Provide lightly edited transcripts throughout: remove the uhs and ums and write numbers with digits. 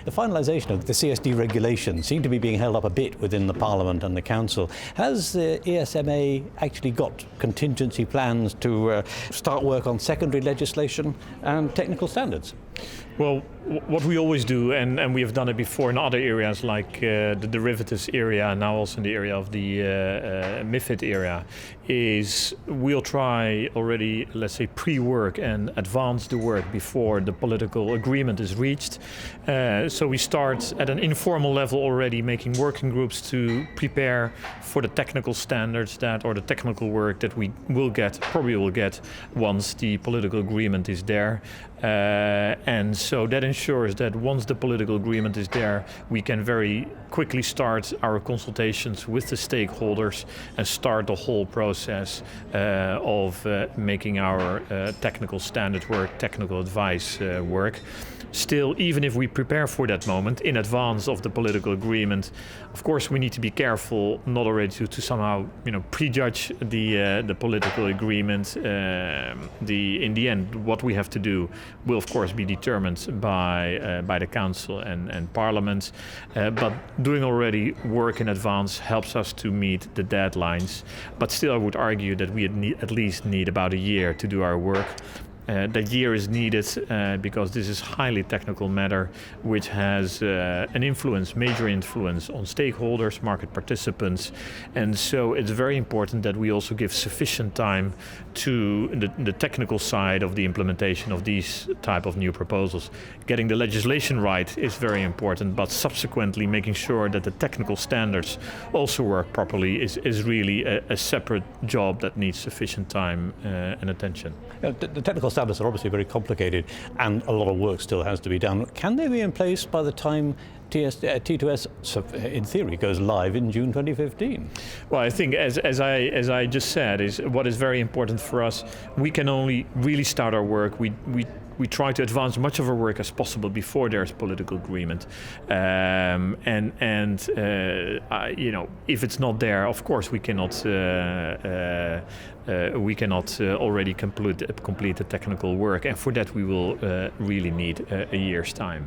The finalisation of the CSD regulation seemed to be being held up a bit within the Parliament and the Council. Has the ESMA actually got contingency plans to start work on secondary legislation and technical standards? Well, what we always do, and we have done it before in other areas like the derivatives area, now also in the area of the MiFID area, is we'll try already, let's say, pre-work and advance the work before the political agreement is reached. So we start at an informal level already, making working groups to prepare for the technical standards or the technical work that we probably will get once the political agreement is there. And so that ensures that once the political agreement is there, we can very quickly start our consultations with the stakeholders and start the whole process of making our technical standard work, technical advice work. Still, even if we prepare for that moment in advance of the political agreement, of course we need to be careful not already to somehow prejudge the political agreement. In the end, what we have to do will of course be determined by the Council and Parliament, but doing already work in advance helps us to meet the deadlines. But still, I would argue that we at least need about a year to do our work. That year is needed because this is highly technical matter which has an influence, major influence on stakeholders, market participants, and so it's very important that we also give sufficient time to the technical side of the implementation of these type of new proposals. Getting the legislation right is very important, but subsequently making sure that the technical standards also work properly is really a separate job that needs sufficient time and attention. The technical standards are obviously very complicated and a lot of work still has to be done. Can they be in place by the time T2S, in theory, goes live in June 2015? Well, I think, as I just said, is what is very important for us. We can only really start our work. We try to advance much of our work as possible before there's political agreement, if it's not there, of course we cannot already complete the technical work, and for that we will really need a year's time.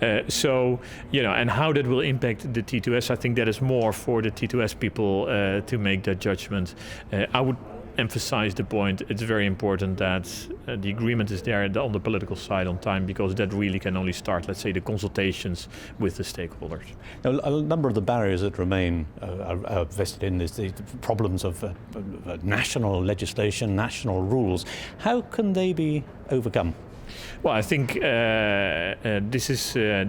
And how that will impact the T2S, I think that is more for the T2S people to make that judgment. I would emphasize the point, it's very important that the agreement is there on the political side on time, because that really can only start, let's say, the consultations with the stakeholders. Now, a number of the barriers that remain are vested in the problems of national legislation, national rules. How can they be overcome? Well, I think this is a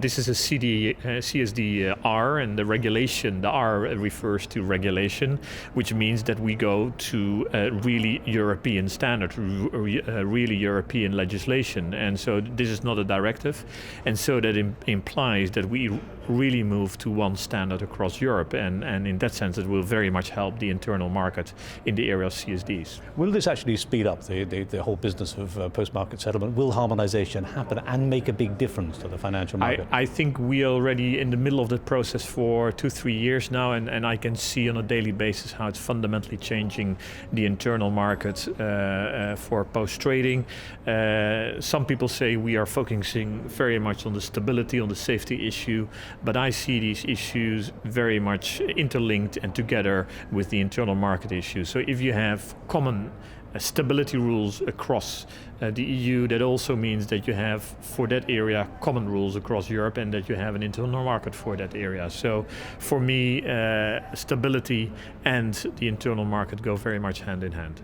CSDR, and the regulation, the R refers to regulation, which means that we go to a really European standard, really European legislation. And so this is not a directive, and so that implies that we really move to one standard across Europe, and in that sense it will very much help the internal market in the area of CSDs. Will this actually speed up the whole business of post-market settlement? Will harmonisation happen and make a big difference to the financial market? I think we are already in the middle of the process for 2-3 years now, and I can see on a daily basis how it's fundamentally changing the internal market for post-trading. Some people say we are focusing very much on the stability, on the safety issue, but I see these issues very much interlinked and together with the internal market issue. So if you have common stability rules across the EU, that also means that you have, for that area, common rules across Europe, and that you have an internal market for that area. So for me, stability and the internal market go very much hand in hand.